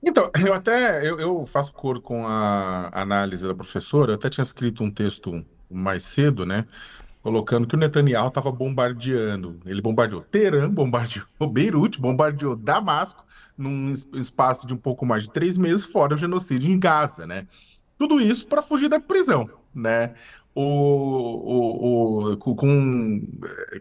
Então, eu faço coro com a análise da professora. Eu até tinha escrito um texto mais cedo, né? Colocando que o Netanyahu estava bombardeando. Ele bombardeou Teherã, bombardeou Beirute, bombardeou Damasco, num espaço de um pouco mais de 3 meses, fora o genocídio em Gaza, né? Tudo isso para fugir da prisão, né?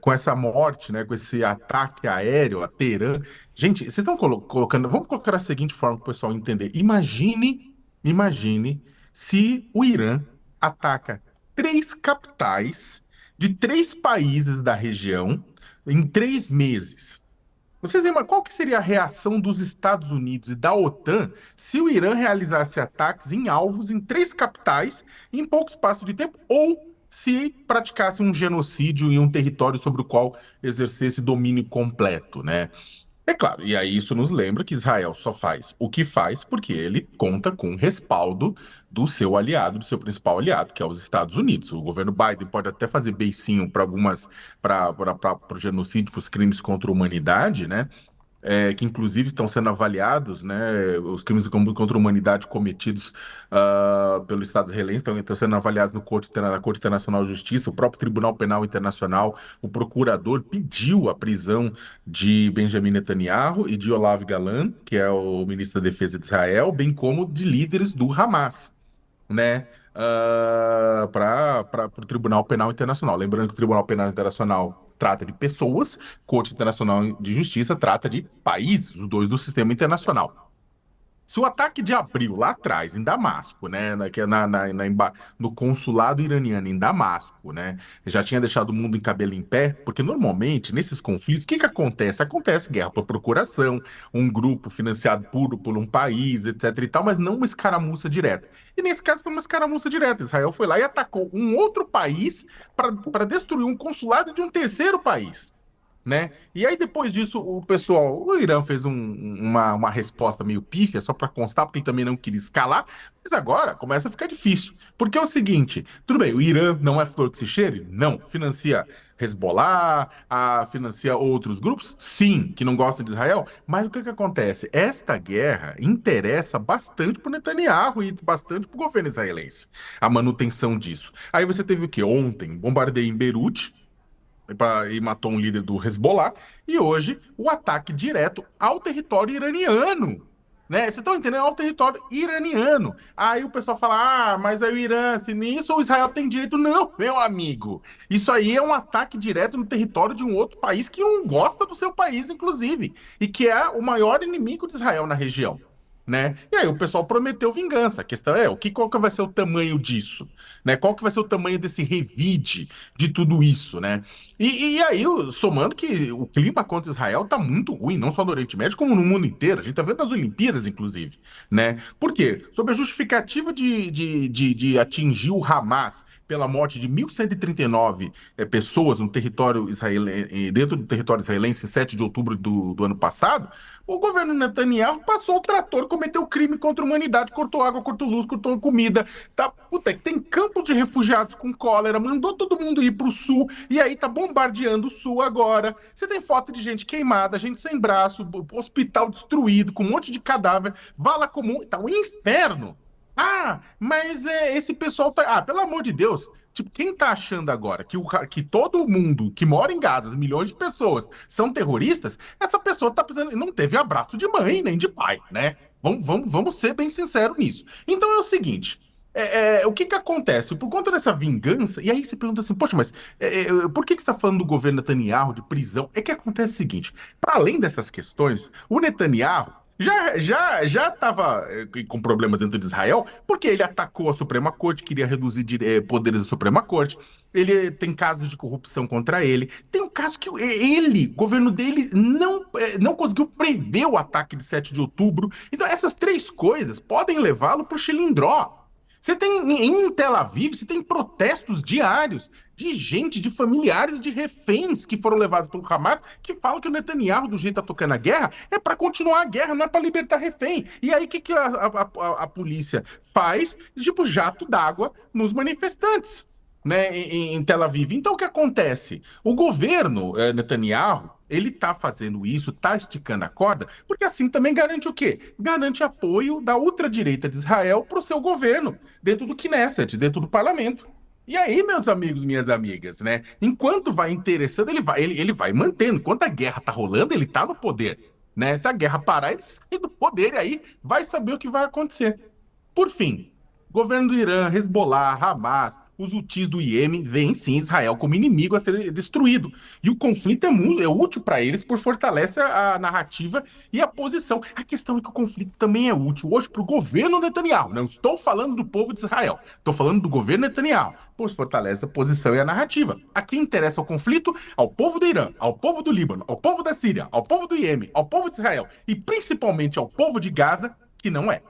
Com essa morte, né? Com esse ataque aéreo a Teherã. Gente, vocês estão colocando. Vamos colocar da seguinte forma para o pessoal entender. Imagine se o Irã ataca 3 capitais de 3 países da região em 3 meses. Vocês lembram qual que seria a reação dos Estados Unidos e da OTAN se o Irã realizasse ataques em alvos em 3 capitais em pouco espaço de tempo, ou se praticasse um genocídio em um território sobre o qual exercesse domínio completo, né? É claro, e aí isso nos lembra que Israel só faz o que faz porque ele conta com o respaldo do seu aliado, do seu principal aliado, que é os Estados Unidos. O governo Biden pode até fazer beicinho para para o genocídio, para os crimes contra a humanidade, né? Que inclusive estão sendo avaliados, né? Os crimes contra a humanidade cometidos pelo Estado israelense estão sendo avaliados na Corte Internacional de Justiça. O próprio Tribunal Penal Internacional, o procurador pediu a prisão de Benjamin Netanyahu e de Olav Galan, que é o ministro da Defesa de Israel, bem como de líderes do Hamas, né? Para o Tribunal Penal Internacional. Lembrando que o Tribunal Penal Internacional trata de pessoas, Corte Internacional de Justiça trata de países, os dois do sistema internacional. Se o ataque de abril, lá atrás, em Damasco, né, no consulado iraniano em Damasco, né, já tinha deixado o mundo em cabelo em pé, porque normalmente, nesses conflitos, o que que acontece? Acontece guerra por procuração, um grupo financiado por um país, etc e tal, mas não uma escaramuça direta. E nesse caso foi uma escaramuça direta. Israel foi lá e atacou um outro país para destruir um consulado de um terceiro país, né? E aí, depois disso, o Irã fez uma resposta meio pífia, só para constar, porque ele também não queria escalar, mas agora começa a ficar difícil. Porque é o seguinte: tudo bem, o Irã não é flor que se cheire? Não. Financia Hezbollah, financia outros grupos? Sim, que não gostam de Israel. Mas o que que acontece? Esta guerra interessa bastante para o Netanyahu e bastante para o governo israelense, a manutenção disso. Aí você teve o quê? Ontem, bombardeio em Beirute e matou um líder do Hezbollah, e hoje o ataque direto ao território iraniano. Né? Vocês estão entendendo? Ao território iraniano. Aí o pessoal fala: mas aí o Irã, se nisso, o Israel tem direito. Não, meu amigo. Isso aí é um ataque direto no território de um outro país que não gosta do seu país, inclusive, e que é o maior inimigo de Israel na região. Né? E aí o pessoal prometeu vingança. A questão é, qual que vai ser o tamanho disso? Né? Qual que vai ser o tamanho desse revide de tudo isso, né? E aí, somando que o clima contra Israel tá muito ruim, não só no Oriente Médio, como no mundo inteiro. A gente tá vendo nas Olimpíadas, inclusive, né? Por quê? Sob a justificativa de atingir o Hamas pela morte de 1.139 pessoas no território israelense, dentro do território israelense, em 7 de outubro do ano passado, o governo Netanyahu passou o trator, cometeu crime contra a humanidade, cortou água, cortou luz, cortou comida, tá, puta, tem campo de refugiados com cólera, mandou todo mundo ir pro sul, e aí tá bombardeando o sul agora. Você tem foto de gente queimada, gente sem braço, hospital destruído, com um monte de cadáver, vala comum, tá um inferno. Mas esse pessoal tá. Pelo amor de Deus. Tipo, quem tá achando agora que todo mundo que mora em Gaza, as milhões de pessoas, são terroristas, essa pessoa tá precisando. Não teve abraço de mãe nem de pai, né? Vamos ser bem sinceros nisso. Então é o seguinte. O que que acontece? Por conta dessa vingança, e aí você pergunta assim, poxa, mas por que que você está falando do governo Netanyahu, de prisão? É que acontece o seguinte, para além dessas questões, o Netanyahu já estava com problemas dentro de Israel, porque ele atacou a Suprema Corte, queria reduzir poderes da Suprema Corte, ele tem casos de corrupção contra ele, tem um caso que o governo dele, não conseguiu prever o ataque de 7 de outubro, então essas três coisas podem levá-lo para o Chilindró. Você tem em Tel Aviv, você tem protestos diários de gente, de familiares de reféns que foram levados pelo Hamas, que falam que o Netanyahu, do jeito que tá tocando a guerra, é para continuar a guerra, não é para libertar refém. E aí o que, que a polícia faz? Tipo, jato d'água nos manifestantes, né, em Tel Aviv. Então o que acontece? O governo Netanyahu ele tá fazendo isso, tá esticando a corda, porque assim também garante o quê? Garante apoio da ultradireita de Israel para o seu governo, dentro do Knesset, dentro do parlamento. E aí, meus amigos, minhas amigas, né? Enquanto vai interessando, ele vai mantendo. Enquanto a guerra tá rolando, ele tá no poder, né? Se a guerra parar, ele sai do poder e aí vai saber o que vai acontecer. Por fim, governo do Irã, Hezbollah, Hamas, os Houthis do Iêmen veem sim Israel como inimigo a ser destruído. E o conflito é útil para eles por fortalece a narrativa e a posição. A questão é que o conflito também é útil hoje para o governo Netanyahu. Não estou falando do povo de Israel, estou falando do governo Netanyahu, pois fortalece a posição e a narrativa. A quem interessa o conflito? Ao povo do Irã, ao povo do Líbano, ao povo da Síria, ao povo do Iêmen, ao povo de Israel e principalmente ao povo de Gaza, que não é.